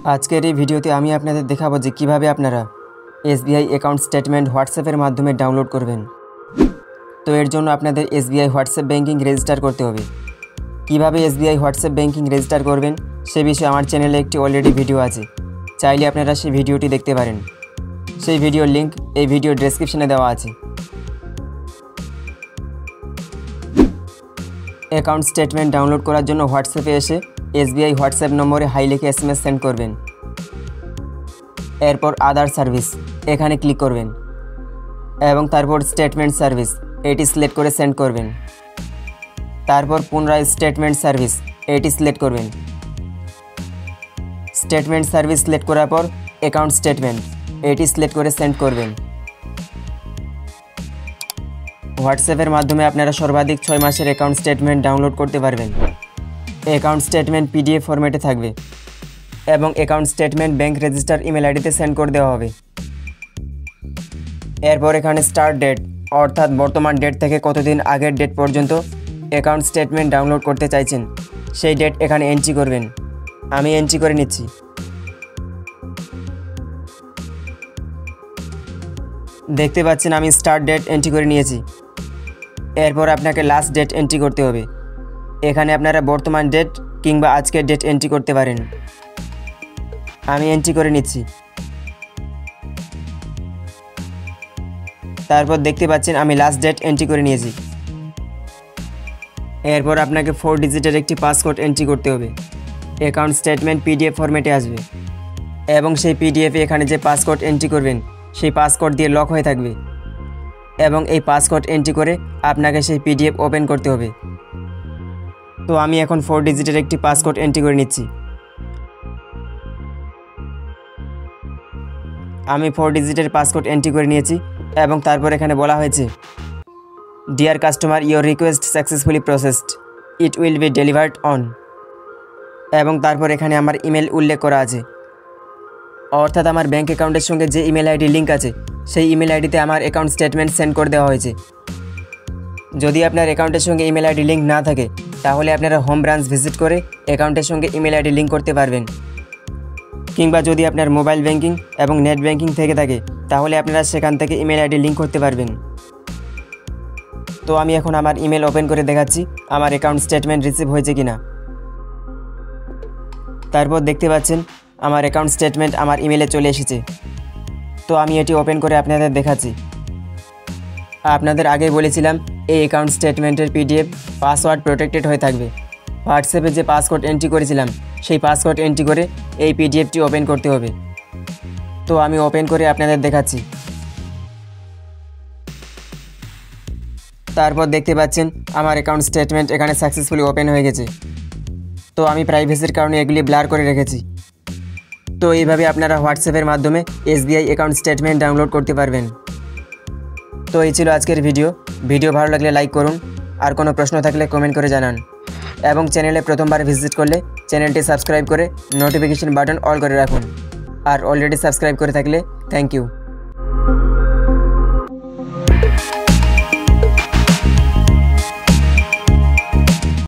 आजकेर এই ভিডিওতে আমি আপনাদের দেখাবো যে কিভাবে আপনারা এসবিআই অ্যাকাউন্ট স্টেটমেন্ট হোয়াটসঅ্যাপের মাধ্যমে ডাউনলোড করবেন। তো এর জন্য আপনাদের এসবিআই হোয়াটসঅ্যাপ ব্যাংকিং রেজিস্টার করতে হবে। কিভাবে এসবিআই হোয়াটসঅ্যাপ ব্যাংকিং রেজিস্টার করবেন সে বিষয়ে আমার চ্যানেলে একটি অলরেডি ভিডিও আছে, চাইলে আপনারা সেই ভিডিওটি দেখতে পারেন। সেই ভিডিওর লিংক এই ভিডিও ডেসক্রিপশনে দেওয়া আছে। অ্যাকাউন্ট স্টেটমেন্ট ডাউনলোড করার জন্য হোয়াটসঅ্যাপে এসে এসবিআই হোয়াটসঅ্যাপ নম্বরে হাই লিখে এসএমএস সেন্ড করবেন। এরপর আদার সার্ভিস এখানে ক্লিক করবেন এবং তারপর স্টেটমেন্ট সার্ভিস এটি সিলেক্ট করে সেন্ড করবেন। তারপর পুনরায় স্টেটমেন্ট সার্ভিস এটি সিলেক্ট করবেন। স্টেটমেন্ট সার্ভিস সিলেক্ট করার পর অ্যাকাউন্ট স্টেটমেন্ট এটি সিলেক্ট করে সেন্ড করবেন। হোয়াটসঅ্যাপের মাধ্যমে আপনারা সর্বাধিক 6 মাসের অ্যাকাউন্ট স্টেটমেন্ট ডাউনলোড করতে পারবেন। অ্যাকাউন্ট স্টেটমেন্ট পিডিএফ ফরম্যাটে থাকবে এবং account statement bank register email আইডিতে সেন্ড করে দেওয়া হবে। এরপর এখানে স্টার্ট ডেট অর্থাৎ বর্তমান ডেট থেকে কতদিন আগের ডেট পর্যন্ত অ্যাকাউন্ট স্টেটমেন্ট ডাউনলোড করতে চাইছেন সেই ডেট এখানে এন্ট্রি করবেন। আমি এন্ট্রি করে নিচ্ছি। দেখতে পাচ্ছেন আমি স্টার্ট ডেট এন্ট্রি করে নিয়েছি। এরপর আপনাকে লাস্ট ডেট এন্ট্রি করতে হবে। এখানে আপনারা বর্তমান ডেট কিংবা আজকের ডেট এন্ট্রি করতে পারেন। আমি এন্ট্রি করে নিচ্ছি। তারপর দেখতে পাচ্ছেন আমি লাস্ট ডেট এন্ট্রি করে নিয়েছি। এরপর আপনাকে 4 ডিজিটের একটি পাসকোড এন্ট্রি করতে হবে। অ্যাকাউন্ট স্টেটমেন্ট পিডিএফ ফরম্যাটে আসবে এবং সেই পিডিএফে এখানে যে পাসকোড এন্ট্রি করবেন সেই পাসকোড দিয়ে লক হয়ে থাকবে এবং এই পাসকোড এন্ট্রি করে আপনাকে সেই পিডিএফ ওপেন করতে হবে। তো আমি এখন 4 ডিজিটের একটি পাসকোড এন্ট্রি করে নিচ্ছি। আমি 4 ডিজিটের পাসকোড এন্ট্রি করে নিয়েছি এবং তারপর এখানে বলা হয়েছে deer customer your request successfully processed, it will be delivered on, এবং তারপর এখানে আমার ইমেল উল্লেখ করা আছে, অর্থাৎ আমার ব্যাঙ্ক অ্যাকাউন্টের সঙ্গে যে ইমেল আইডি লিঙ্ক আছে সেই ইমেল আইডিতে আমার অ্যাকাউন্ট স্টেটমেন্ট সেন্ড করে দেওয়া হয়েছে। যদি আপনার অ্যাকাউন্টের সঙ্গে ইমেল আইডি লিঙ্ক না থাকে তাহলে আপনারা হোম ব্রাঞ্চ ভিজিট করে অ্যাকাউন্টের সঙ্গে ইমেল আইডি লিঙ্ক করতে পারবেন, কিংবা যদি আপনার মোবাইল ব্যাঙ্কিং এবং নেট ব্যাঙ্কিং থেকে থাকে তাহলে আপনারা সেখান থেকে ইমেল আইডি লিঙ্ক করতে পারবেন। তো আমি এখন আমার ইমেল ওপেন করে দেখাচ্ছি আমার অ্যাকাউন্ট স্টেটমেন্ট রিসিভ হয়েছে কিনা। তারপর দেখতে পাচ্ছেন আমার অ্যাকাউন্ট স্টেটমেন্ট আমার ইমেলে চলে এসেছে। তো আমি এটি ওপেন করে আপনাদের দেখাচ্ছি। আপনাদের আগে বলেছিলাম এই অ্যাকাউন্ট স্টেটমেন্টের পিডিএফ পাসওয়ার্ড প্রোটেক্টেড হয়ে থাকবে। হোয়াটসঅ্যাপে যে পাসকোড এন্ট্রি করেছিলাম সেই পাসকোড এন্ট্রি করে এই পিডিএফটি ওপেন করতে হবে। তো আমি ওপেন করে আপনাদের দেখাচ্ছি। তারপর দেখতে পাচ্ছেন আমার অ্যাকাউন্ট স্টেটমেন্ট এখানে সাকসেসফুলি ওপেন হয়ে গেছে। তো আমি প্রাইভেসির কারণে এগুলি ব্লার করে রেখেছি। তো এইভাবে আপনারা হোয়াটসঅ্যাপের মাধ্যমে এসবিআই অ্যাকাউন্ট স্টেটমেন্ট ডাউনলোড করতে পারবেন। তো এই ছিল আজকের ভিডিও ভালো লাগলে লাইক করুন, আর কোনো প্রশ্ন থাকলে কমেন্ট করে জানান, এবং চ্যানেলে প্রথমবার ভিজিট করলে চ্যানেলটি সাবস্ক্রাইব করে নোটিফিকেশন বাটন অল করে রাখুন। আর অলরেডি সাবস্ক্রাইব করে থাকলে থ্যাংক ইউ।